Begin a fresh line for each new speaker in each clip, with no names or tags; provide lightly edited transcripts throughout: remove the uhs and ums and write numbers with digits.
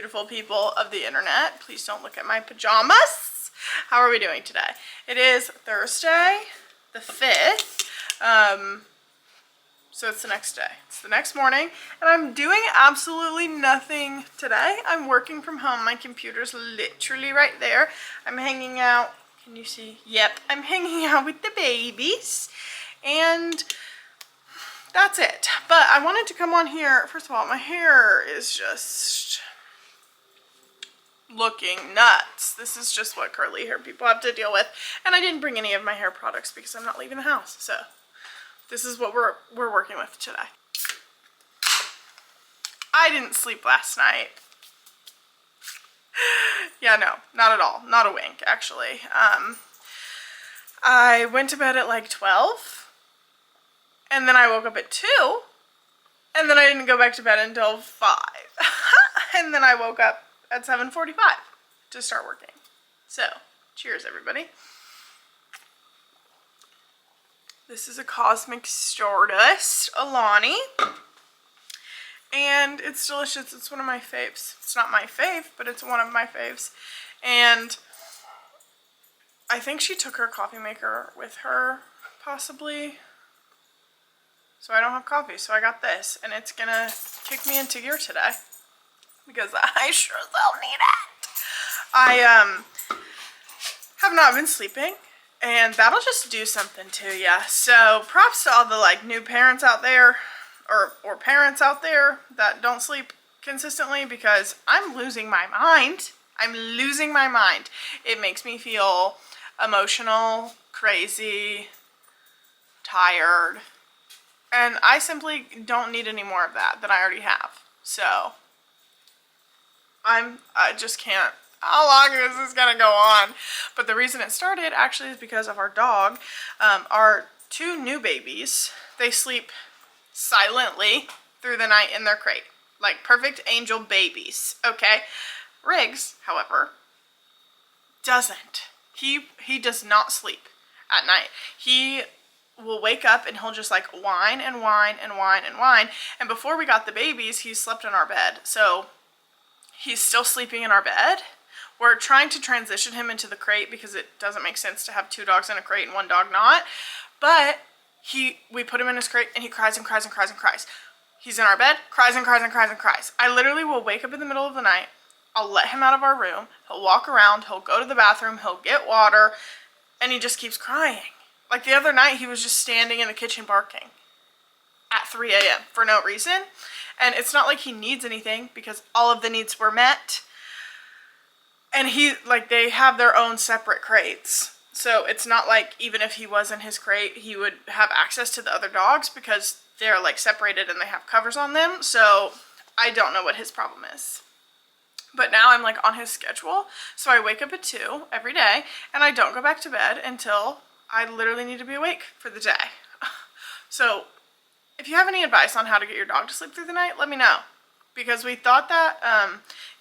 beautiful people of the internet. Please don't look at my pajamas. How are we doing today? It is Thursday, the 5th. So it's the next day. It's the next morning, and I'm doing absolutely nothing today. I'm working from home. My computer's literally right there. I'm hanging out. Can you see? Yep, I'm hanging out with the babies, and that's it. But I wanted to come on here. First of all, my hair is just looking nuts. This is just what curly hair people have to deal with. And I didn't bring any of my hair products because I'm not leaving the house. So this is what we're working with today. I didn't sleep last night. Yeah, no, not at all. Not a wink, actually. I went to bed at like 12. And then I woke up at 2. And then I didn't go back to bed until 5. And then I woke up at 7:45 to start working. So, cheers everybody. This is a Cosmic Stardust Alani. And it's delicious. It's one of my faves. It's not my fave, but it's one of my faves. And I think she took her coffee maker with her, possibly. So I don't have coffee, so I got this. And it's gonna kick me into gear today, because I sure as hell need it. I have not been sleeping, and that'll just do something to ya. So props to all the like new parents out there, or parents out there that don't sleep consistently, because I'm losing my mind. I'm losing my mind. It makes me feel emotional, crazy, tired, and I simply don't need any more of that than I already have. So I just can't. How long is this gonna go on? But the reason it started actually is because of our dog. Our 2 new babies, they sleep silently through the night in their crate. Like perfect angel babies, okay? Riggs, however, doesn't. He does not sleep at night. He will wake up and he'll just like whine and whine and whine and whine. And before we got the babies, he slept in our bed. So he's still sleeping in our bed. We're trying to transition him into the crate because it doesn't make sense to have 2 dogs in a crate and 1 dog not. But we put him in his crate and he cries and cries and cries and cries. He's in our bed, cries and cries and cries and cries. I literally will wake up in the middle of the night. I'll let him out of our room. He'll walk around. He'll go to the bathroom. He'll get water. And he just keeps crying. Like the other night, he was just standing in the kitchen barking at 3 a.m. for no reason. And it's not like he needs anything, because all of the needs were met. And they have their own separate crates. So it's not like even if he was in his crate, he would have access to the other dogs, because they're like separated and they have covers on them. So I don't know what his problem is. But now I'm like on his schedule. So I wake up at 2 every day and I don't go back to bed until I literally need to be awake for the day. So if you have any advice on how to get your dog to sleep through the night, let me know. Because we thought that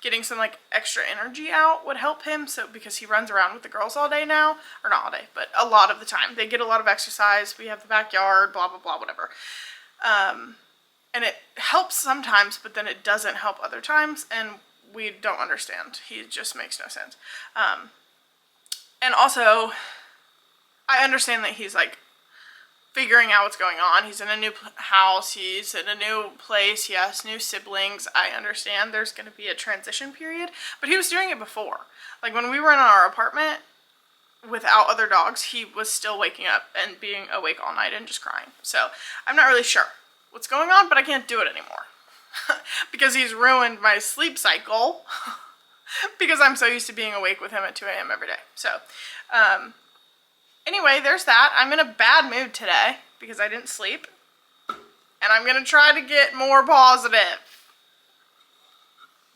getting some like extra energy out would help him. So because he runs around with the girls all day now, or not all day, but a lot of the time. They get a lot of exercise. We have the backyard, blah, blah, blah, whatever. And it helps sometimes, but then it doesn't help other times. And we don't understand. He just makes no sense. And also, I understand that he's like figuring out what's going on. He's in a new house. He's in a new place. He has new siblings. I understand there's going to be a transition period, but he was doing it before. Like when we were in our apartment without other dogs, he was still waking up and being awake all night and just crying. So I'm not really sure what's going on, but I can't do it anymore because he's ruined my sleep cycle because I'm so used to being awake with him at 2 a.m. every day. So, anyway, there's that. I'm in a bad mood today because I didn't sleep. And I'm going to try to get more positive.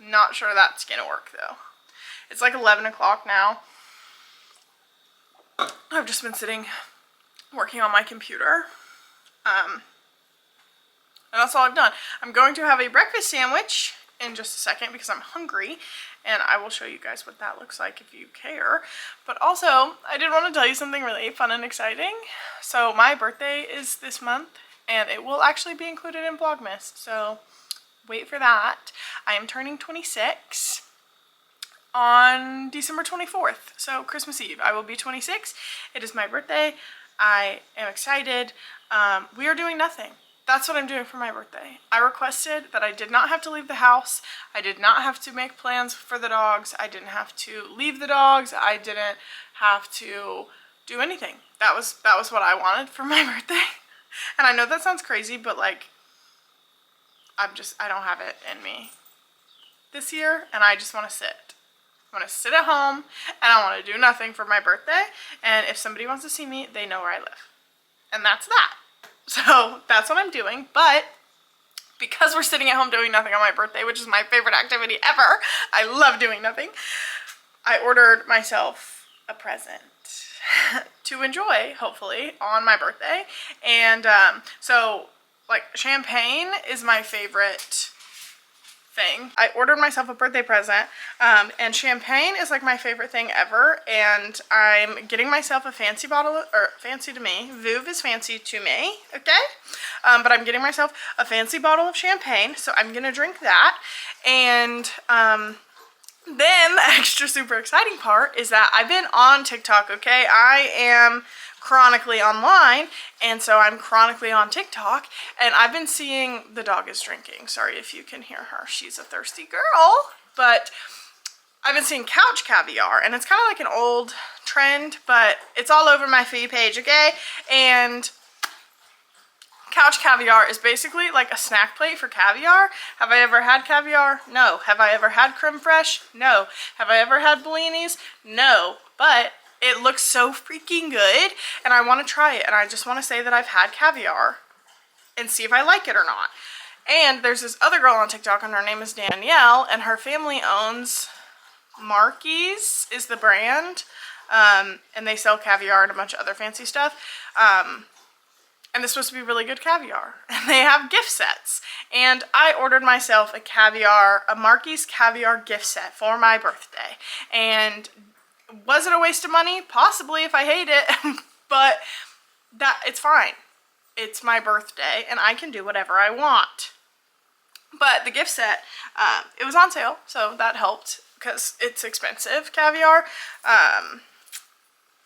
Not sure that's going to work, though. It's like 11 o'clock now. I've just been sitting working on my computer. And that's all I've done. I'm going to have a breakfast sandwich in just a second because I'm hungry, and I will show you guys what that looks like if you care. But also, I did want to tell you something really fun and exciting. So my birthday is this month, and it will actually be included in Vlogmas. So wait for that. I am turning 26 on December 24th, so Christmas Eve. I will be 26. It is my birthday. I am excited. We are doing nothing. That's what I'm doing for my birthday. I requested that I did not have to leave the house. I did not have to make plans for the dogs. I didn't have to leave the dogs. I didn't have to do anything. That was what I wanted for my birthday. And I know that sounds crazy, but like, I don't have it in me this year, and I just want to sit. I want to sit at home, and I want to do nothing for my birthday. And if somebody wants to see me, they know where I live. And that's that. So that's what I'm doing. But because we're sitting at home doing nothing on my birthday, which is my favorite activity ever, I love doing nothing, I ordered myself a present to enjoy, hopefully, on my birthday. And so, like, champagne is my favorite thing. I ordered myself a birthday present, and champagne is like my favorite thing ever, and I'm getting myself a fancy bottle, or fancy to me, Vouv is fancy to me, okay? But I'm getting myself a fancy bottle of champagne, so I'm gonna drink that. And then the extra super exciting part is that I've been on TikTok, okay? I am chronically online, and so I'm chronically on TikTok, and I've been seeing the dog is drinking. Sorry if you can hear her. She's a thirsty girl. But I've been seeing couch caviar, and it's kind of like an old trend, but it's all over my feed page, okay? And couch caviar is basically like a snack plate for caviar. Have I ever had caviar? No. Have I ever had creme fraiche? No. Have I ever had bellinis? No. But it looks so freaking good, and I want to try it, and I just want to say that I've had caviar and see if I like it or not. And there's this other girl on TikTok, and her name is Danielle, and her family owns Marky's is the brand, and they sell caviar and a bunch of other fancy stuff. And it's supposed to be really good caviar. And they have gift sets. And I ordered myself a Marky's caviar gift set for my birthday. And was it a waste of money? Possibly, if I hate it. But it's fine. It's my birthday, and I can do whatever I want. But the gift set, it was on sale, so that helped, because it's expensive, caviar.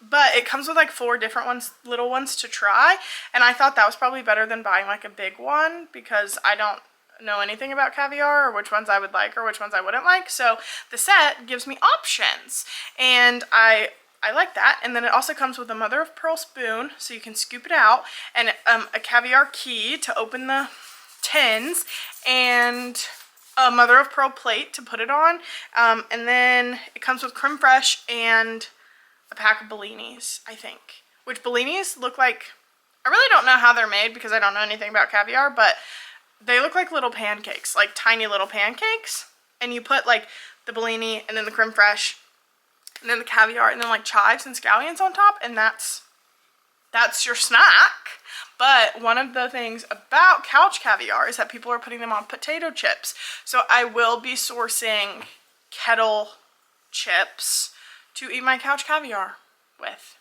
But it comes with like 4 different ones, little ones to try, and I thought that was probably better than buying like a big one, because I don't know anything about caviar, or which ones I would like or which ones I wouldn't like. So the set gives me options, and I like that. And then it also comes with a mother of pearl spoon, so you can scoop it out, and a caviar key to open the tins, and a mother of pearl plate to put it on, and then it comes with creme fraiche and a pack of bellinis, I think. Which bellinis look like, I really don't know how they're made because I don't know anything about caviar, but they look like little pancakes, like tiny little pancakes. And you put like the bellini and then the creme fraiche and then the caviar and then like chives and scallions on top, and that's your snack. But one of the things about couch caviar is that people are putting them on potato chips. So I will be sourcing kettle chips to eat my couch caviar with,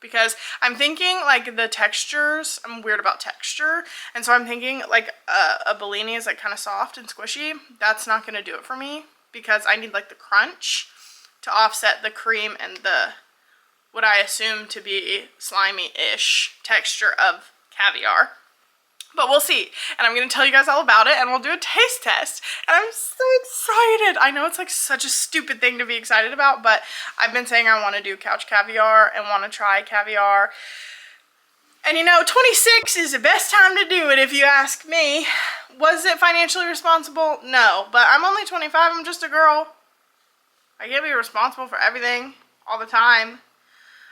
because I'm thinking like the textures, I'm weird about texture, and so I'm thinking like a bellini is like kind of soft and squishy. That's not going to do it for me, because I need like the crunch to offset the cream and the what I assume to be slimy-ish texture of caviar. But we'll see, and I'm going to tell you guys all about it, and we'll do a taste test, and I'm so excited. I know it's like such a stupid thing to be excited about, but I've been saying I want to do couch caviar and want to try caviar. And you know, 26 is the best time to do it if you ask me. Was it financially responsible? No, but I'm only 25, I'm just a girl. I can't be responsible for everything all the time.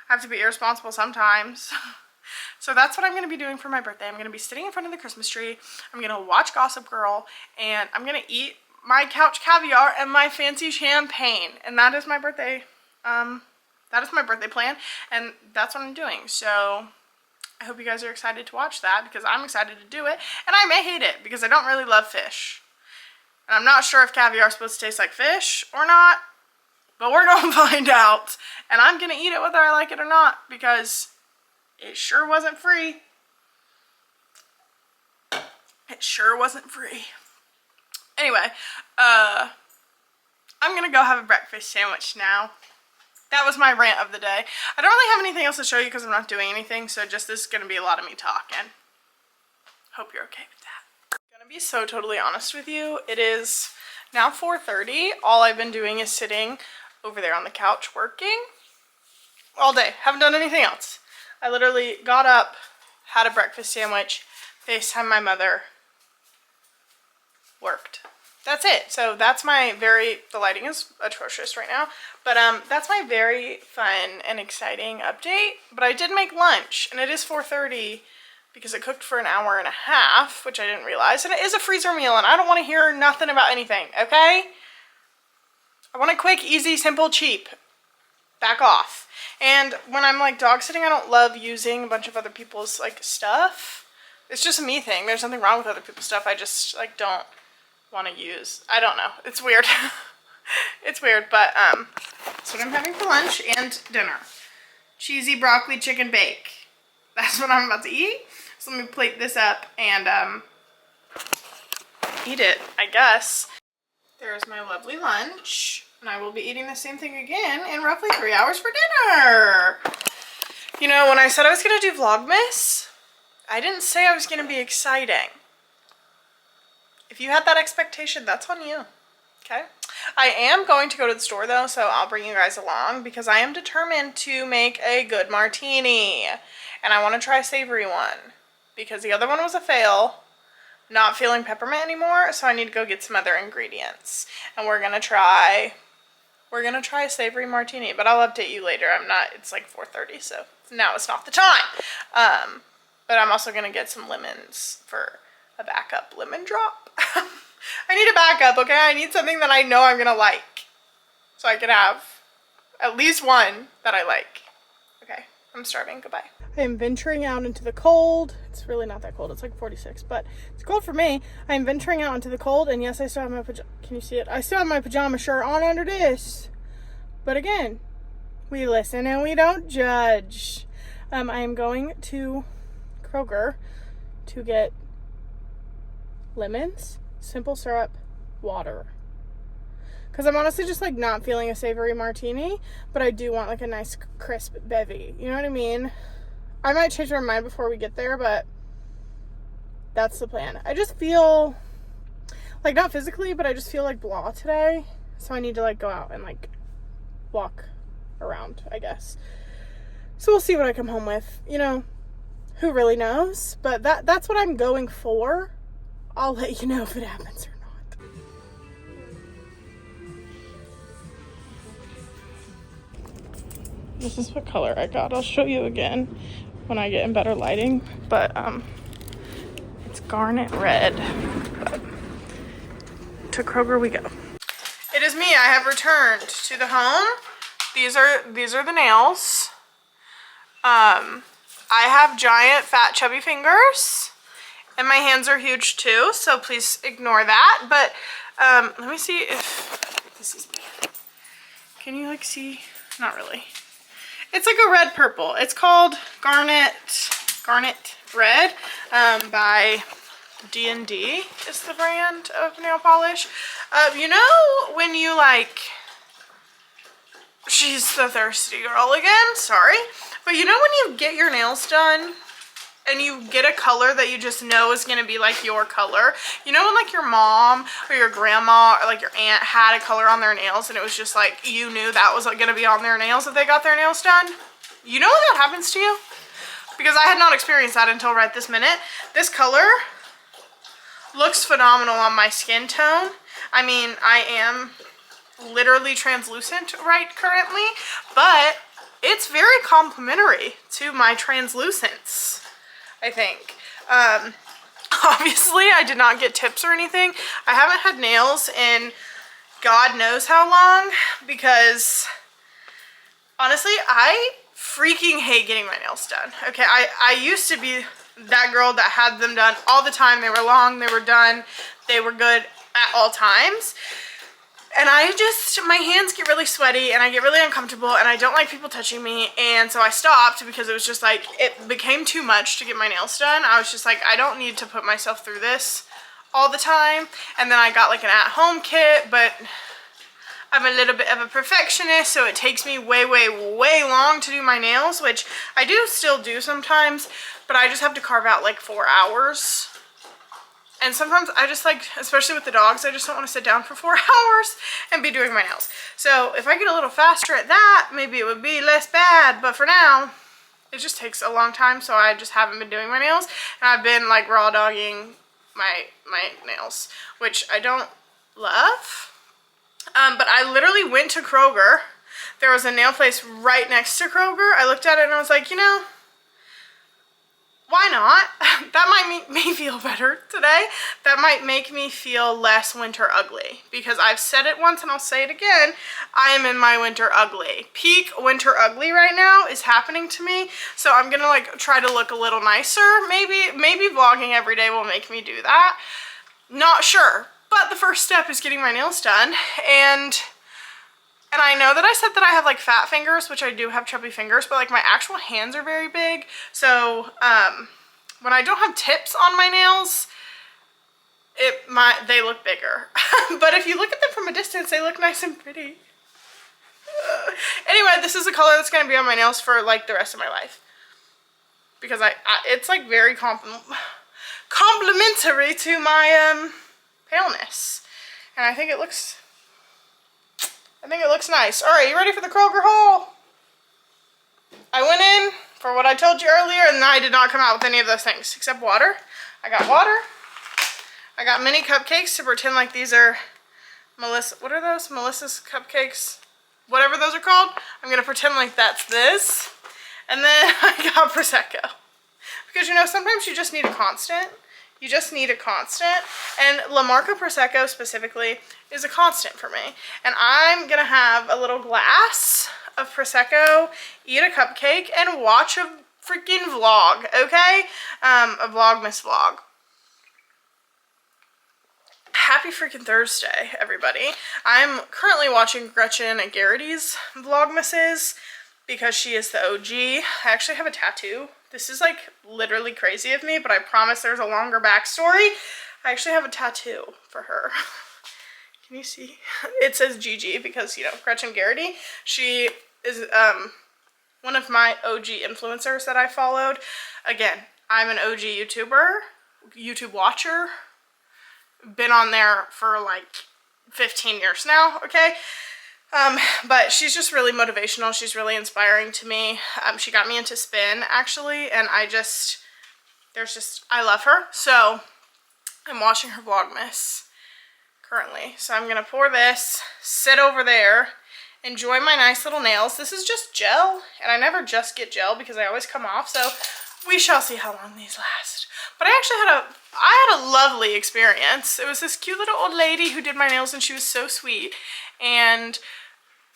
I have to be irresponsible sometimes. So that's what I'm going to be doing for my birthday. I'm going to be sitting in front of the Christmas tree. I'm going to watch Gossip Girl, and I'm going to eat my couch caviar and my fancy champagne. And that is my birthday. That is my birthday plan, and that's what I'm doing. So I hope you guys are excited to watch that, because I'm excited to do it. And I may hate it because I don't really love fish. And I'm not sure if caviar is supposed to taste like fish or not, but we're going to find out. And I'm going to eat it whether I like it or not, because it sure wasn't free. It sure wasn't free. Anyway, I'm gonna go have a breakfast sandwich now. That was my rant of the day. I don't really have anything else to show you because I'm not doing anything, so just this is gonna be a lot of me talking. Hope you're okay with that. I'm gonna be so totally honest with you. It is now 4:30. All I've been doing is sitting over there on the couch working all day. Haven't done anything else. I literally got up, had a breakfast sandwich, FaceTimed my mother, worked. That's it. So that's my the lighting is atrocious right now, but that's my very fun and exciting update. But I did make lunch, and it is 4:30 because it cooked for an hour and a half, which I didn't realize, and it is a freezer meal, and I don't want to hear nothing about anything, okay? I want it quick, easy, simple, cheap. Back off. And when I'm like dog sitting, I don't love using a bunch of other people's like stuff. It's just a me thing. There's nothing wrong with other people's stuff. I just like don't want to use. I don't know. It's weird. It's weird, but that's what I'm having for lunch and dinner. Cheesy broccoli chicken bake. That's what I'm about to eat. So let me plate this up and eat it, I guess. There's my lovely lunch, and I will be eating the same thing again in roughly 3 hours for dinner. You know, when I said I was gonna do Vlogmas, I didn't say I was gonna be exciting. If you had that expectation, that's on you, okay? I am going to go to the store though, so I'll bring you guys along because I am determined to make a good martini. And I want to try a savory one because the other one was a fail. Not feeling peppermint anymore, so I need to go get some other ingredients. And we're gonna try a savory martini, but I'll update you later. It's like 4:30, so now it's not the time. But I'm also gonna get some lemons for a backup lemon drop. I need a backup, okay? I need something that I know I'm gonna like, so I can have at least one that I like. Okay, I'm starving. Goodbye. I am venturing out into the cold. It's really not that cold. It's like 46, but it's cold for me. I am venturing out into the cold, and yes, I still have my can you see it? I still have my pajama shirt on under this. But again, we listen and we don't judge. I am going to Kroger to get lemons, simple syrup, water. Because I'm honestly just like not feeling a savory martini, but I do want like a nice crisp bevy. You know what I mean? I might change my mind before we get there, but that's the plan. I just feel like, not physically, but I just feel like blah today. So I need to like go out and like walk around, I guess. So we'll see what I come home with. You know, who really knows? But that's what I'm going for. I'll let you know if it happens or not. This is what color I got. I'll show you again when I get in better lighting, but it's garnet red. But to Kroger we go. It is me. I have returned to the home. These are the nails. I have giant fat chubby fingers, and my hands are huge too, so please ignore that. But let me see if this is better. Can you like see? Not really. It's like a red purple. It's called Garnet Red by D&D is the brand of nail polish. You know when you like, she's the thirsty girl again, sorry. But you know when you get your nails done and you get a color that you just know is going to be like your color? You know when like your mom or your grandma or like your aunt had a color on their nails and it was just like you knew that was like going to be on their nails if they got their nails done? You know when that happens to you? Because I had not experienced that until right this minute. This color looks phenomenal on my skin tone. I mean, I am literally translucent right currently, but it's very complimentary to my translucence, I think. Obviously, I did not get tips or anything. I haven't had nails in God knows how long because, honestly, I freaking hate getting my nails done. Okay, I used to be that girl that had them done all the time. They were long, they were done, they were good at all times. And my hands get really sweaty and I get really uncomfortable and I don't like people touching me, and so I stopped because it was just like, it became too much to get my nails done. I was just like, I don't need to put myself through this all the time. And then I got like an at-home kit, but I'm a little bit of a perfectionist, so it takes me way long to do my nails, which I do still do sometimes, but I just have to carve out like 4 hours. And sometimes I just like, especially with the dogs, I just don't want to sit down for 4 hours and be doing my nails. So if I get a little faster at that, maybe it would be less bad, but for now, it just takes a long time, so I just haven't been doing my nails. And I've been like raw dogging my nails, which I don't love. But I literally went to Kroger. There was a nail place right next to Kroger. I looked at it and I was like, you know, why not? That might make me feel better today. That might make me feel less winter ugly, because I've said it once and I'll say it again. I am in my winter ugly. Peak winter ugly right now is happening to me. So I'm gonna like try to look a little nicer. Maybe vlogging every day will make me do that. Not sure. But the first step is getting my nails done. And I know that I said that I have like fat fingers, which I do have chubby fingers, but like my actual hands are very big. So when I don't have tips on my nails, they look bigger. But if you look at them from a distance, they look nice and pretty. Anyway, this is the color that's going to be on my nails for like the rest of my life. Because it's like very complimentary to my paleness. And I think it looks nice. All right, you ready for the Kroger haul? I went in for what I told you earlier, and I did not come out with any of those things except water. I got water. I got mini cupcakes to pretend like these are what are those? Melissa's cupcakes? Whatever those are called. I'm going to pretend like that's this. And then I got Prosecco. Because, you know, sometimes you just need a constant. You just need a constant, and La Marca Prosecco specifically is a constant for me. And I'm gonna have a little glass of Prosecco, eat a cupcake, and watch a freaking vlog, okay? A Vlogmas vlog. Happy freaking Thursday, everybody. I'm currently watching Gretchen and Garrity's Vlogmases because she is the OG. I actually have a tattoo. This is like literally crazy of me, but I promise there's a longer backstory. I actually have a tattoo for her. Can you see? It says Gigi because, you know, Gretchen Garrity. She is one of my OG influencers that I followed. Again, I'm an OG YouTube watcher. Been on there for like 15 years now, okay? But she's just really motivational. She's really inspiring to me. She got me into spin, actually, and I love her. So I'm watching her Vlogmas currently. So I'm going to pour this, sit over there, enjoy my nice little nails. This is just gel, and I never just get gel because I always come off, so we shall see how long these last. But I actually had a lovely experience. It was this cute little old lady who did my nails, and she was so sweet. And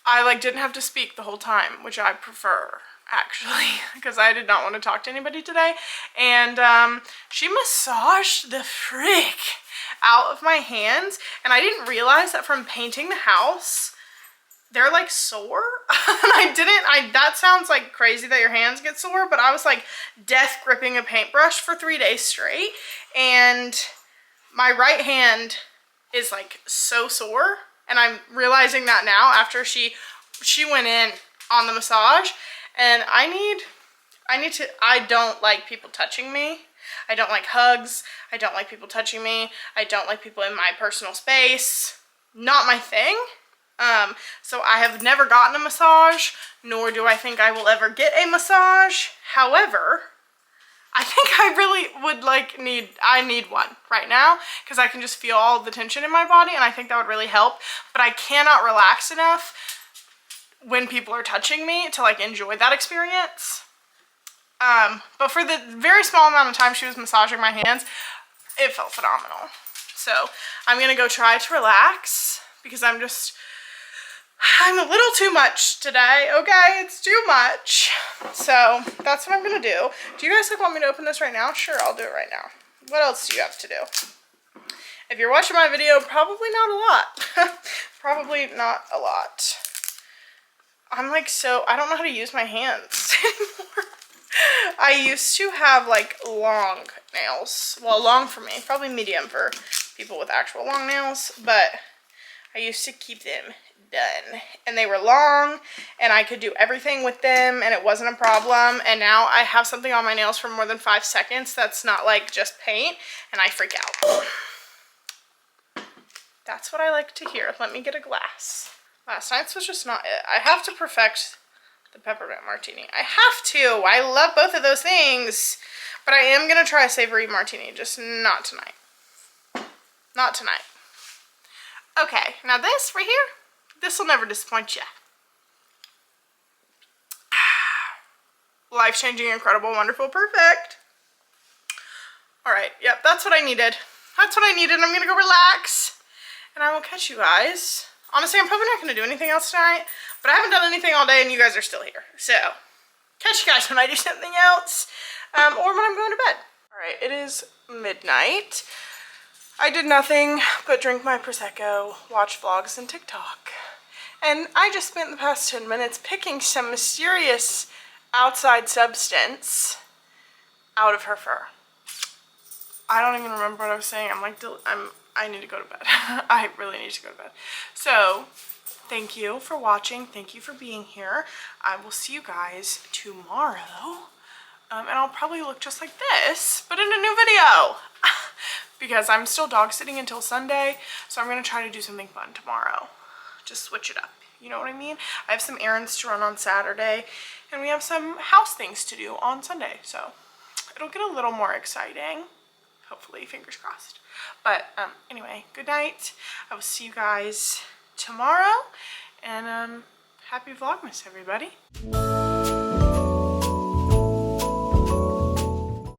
I like didn't have to speak the whole time, which I prefer actually, because I did not want to talk to anybody today. And she massaged the frick out of my hands, and I didn't realize that from painting the house, they're like sore. That sounds like crazy that your hands get sore, but I was like death gripping a paintbrush for 3 days straight, and my right hand is like so sore. And I'm realizing that now after she went in on the massage, and I don't like people touching me. I don't like hugs. I don't like people touching me. I don't like people in my personal space. Not my thing. So I have never gotten a massage, nor do I think I will ever get a massage. However, I think I really would I need one right now, because I can just feel all the tension in my body, and I think that would really help. But I cannot relax enough when people are touching me to like enjoy that experience. But for the very small amount of time she was massaging my hands, it felt phenomenal. So I'm gonna go try to relax, because I'm a little too much today, okay? It's too much. So that's what I'm gonna do. Do you guys want me to open this right now? Sure, I'll do it right now. What else do you have to do? If you're watching my video, probably not a lot. Probably not a lot. I'm like I don't know how to use my hands anymore. I used to have like long nails. Well, long for me, probably medium for people with actual long nails, but I used to keep them done. And they were long, and I could do everything with them, and it wasn't a problem. And now I have something on my nails for more than 5 seconds that's not like just paint, and I freak out. That's what I like to hear. Let me get a glass. Last night's was just not it. I have to perfect the peppermint martini. I have to. I love both of those things. But I am going to try a savory martini, just not tonight. Not tonight. Okay, now this right here, this will never disappoint you. Life-changing, incredible, wonderful, perfect. All right, yep, that's what I needed. That's what I needed. I'm going to go relax. And I will catch you guys. Honestly, I'm probably not going to do anything else tonight. But I haven't done anything all day and you guys are still here. So, catch you guys when I do something else. Or when I'm going to bed. Alright, it is midnight. I did nothing but drink my Prosecco, watch vlogs, and TikTok. And I just spent the past 10 minutes picking some mysterious outside substance out of her fur. I don't even remember what I was saying. I need to go to bed. I really need to go to bed. So, thank you for watching. Thank you for being here. I will see you guys tomorrow. And I'll probably look just like this, but in a new video. Because I'm still dog sitting until Sunday, so I'm going to try to do something fun tomorrow. Just switch it up. You know what I mean? I have some errands to run on Saturday, and we have some house things to do on Sunday. So it'll get a little more exciting. Hopefully, fingers crossed. But anyway, good night. I will see you guys tomorrow. And happy Vlogmas, everybody.